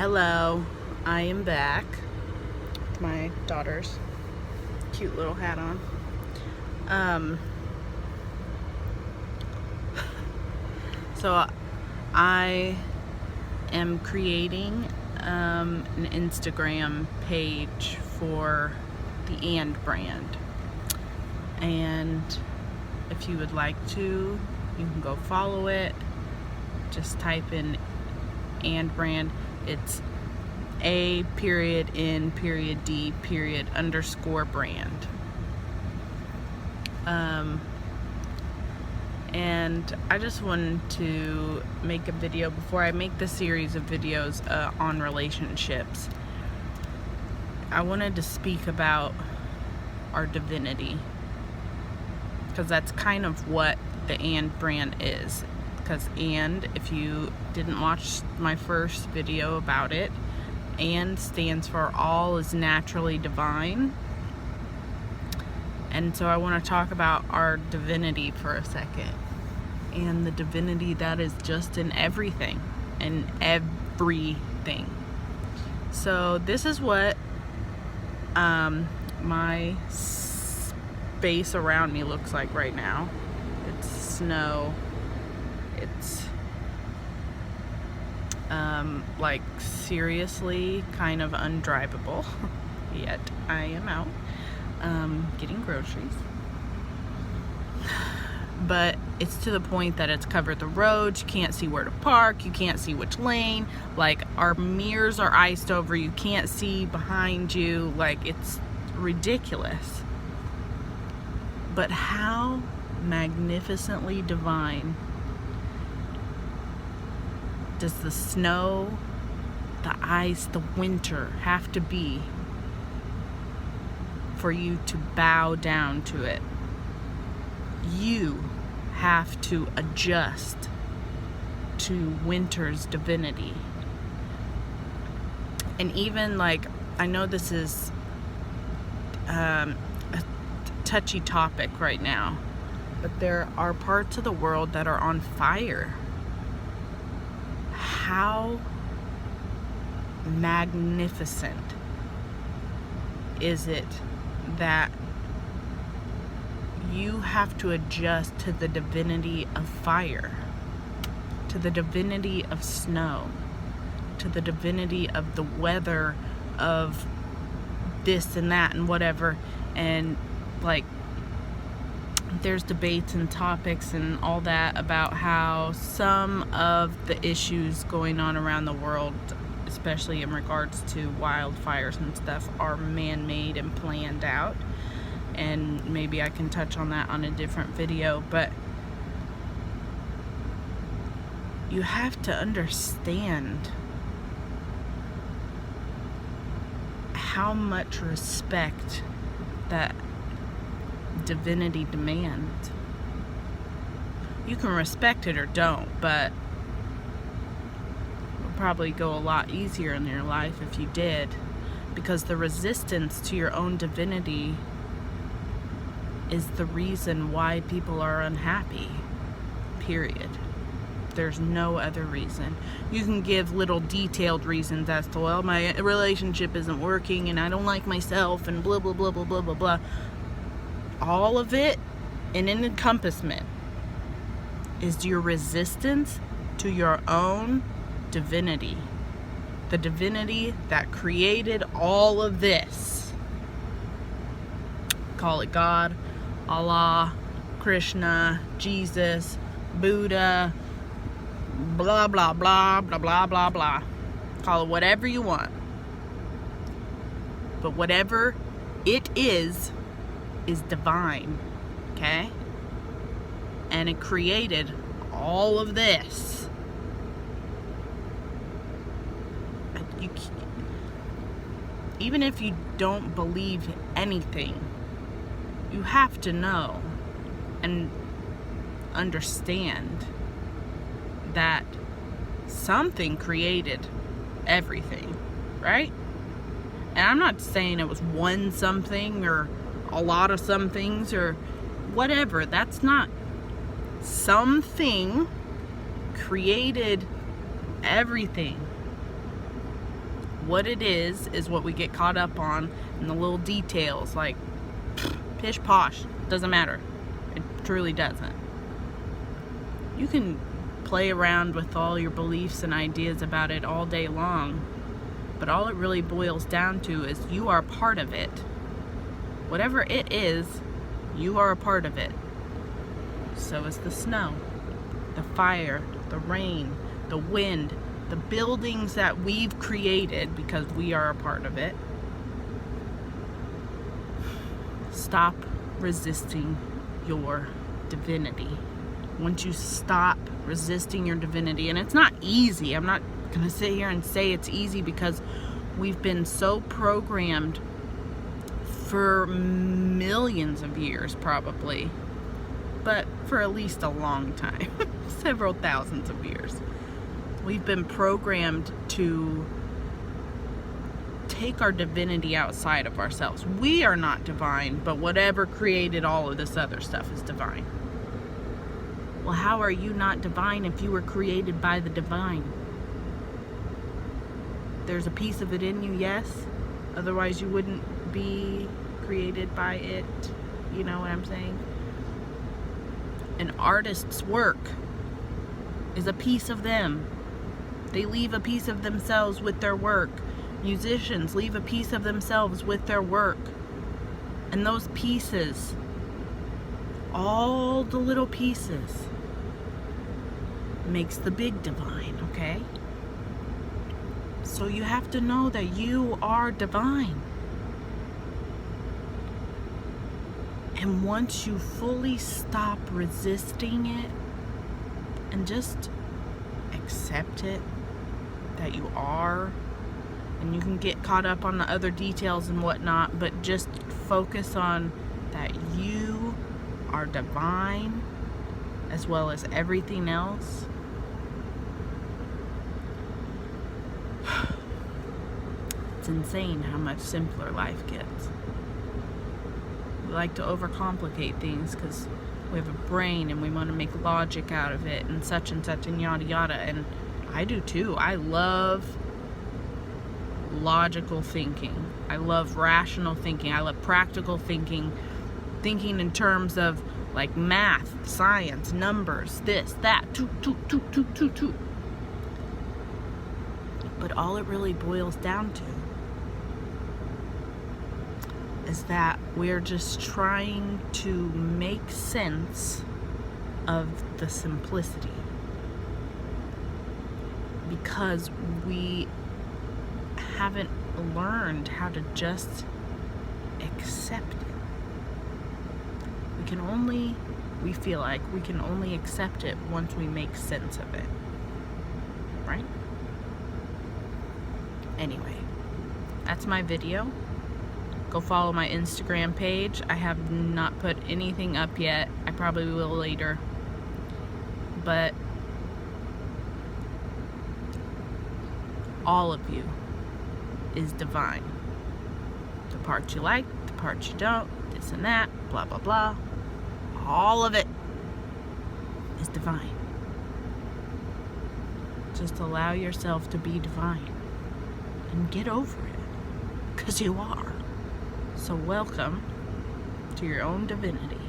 Hello, I am back with my daughter's cute little hat on. So I am creating an Instagram page for the A.N.D brand, and if you would like to, you can go follow it. Just type in A.N.D brand. It's A.N.D_brand. And I just wanted to make a video before I make the series of videos on relationships. I wanted to speak about our divinity, because that's kind of what the A.N.D brand is. Because A.N.D, if you didn't watch my first video about it, A.N.D stands for all is naturally divine. And so I want to talk about our divinity for a second, and the divinity that is just in everything, and everything. So this is what my space around me looks like right now. It's snow. It's like seriously kind of undrivable, yet I am out getting groceries. But it's to the point that it's covered the roads. You can't see where to park. You can't see which lane. Like, our mirrors are iced over. You can't see behind you. Like, it's ridiculous. But how magnificently divine does the snow, the ice, the winter have to be for you to bow down to it? You have to adjust to winter's divinity. And even, like, I know this is a touchy topic right now, but there are parts of the world that are on fire. How magnificent is it that you have to adjust to the divinity of fire, to the divinity of snow, to the divinity of the weather, of this and that and whatever. And like, there's debates and topics and all that about how some of the issues going on around the world, especially in regards to wildfires and stuff, are man-made and planned out. And maybe I can touch on that on a different video. But you have to understand how much respect that divinity demands. You can respect it or don't, but it would probably go a lot easier in your life if you did, because the resistance to your own divinity is the reason why people are unhappy, period. There's no other reason. You can give little detailed reasons as to, well, my relationship isn't working and I don't like myself and blah blah blah blah blah blah blah. All of it in an encompassment is your resistance to your own divinity. The divinity that created all of this. Call it God, Allah, Krishna, Jesus, Buddha, blah blah blah blah blah blah blah. Call it whatever you want. But whatever it is divine, okay? And it created all of this. Even if you don't believe anything, you have to know and understand that something created everything, right? And I'm not saying it was one something or a lot of some things or whatever. That's not. Something created everything. What it is what we get caught up on, and the little details, like, pish posh, doesn't matter. It truly doesn't. You can play around with all your beliefs and ideas about it all day long, but all it really boils down to is you are part of it. Whatever it is, you are a part of it. So is the snow, the fire, the rain, the wind, the buildings that we've created because we are a part of it. Stop resisting your divinity. Once you stop resisting your divinity, and it's not easy, I'm not going to sit here and say it's easy, because we've been so programmed for millions of years, probably, but for at least a long time, several thousands of years. We've been programmed to take our divinity outside of ourselves. We are not divine, but whatever created all of this other stuff is divine. Well, how are you not divine if you were created by the divine? There's a piece of it in you, yes. Otherwise you wouldn't be created by it. You know what I'm saying? An artist's work is a piece of them. They leave a piece of themselves with their work. Musicians leave a piece of themselves with their work. And those pieces, all the little pieces, makes the big divine, okay? So you have to know that you are divine. And once you fully stop resisting it and just accept it, that you are, and you can get caught up on the other details and whatnot, but just focus on that you are divine as well as everything else. It's insane how much simpler life gets. We like to overcomplicate things because we have a brain and we want to make logic out of it and such and yada yada, and I do too. I love logical thinking. I love rational thinking. I love practical thinking. Thinking in terms of like math, science, numbers, this, that, two. But all it really boils down to is that we're just trying to make sense of the simplicity, because we haven't learned how to just accept it. We feel like we can only accept it once we make sense of it, right? Anyway, that's my video. Go follow my Instagram page. I have not put anything up yet. I probably will later. But all of you is divine. The parts you like, the parts you don't, this and that, blah, blah, blah. All of it is divine. Just allow yourself to be divine and get over it, because you are. So welcome to your own divinity.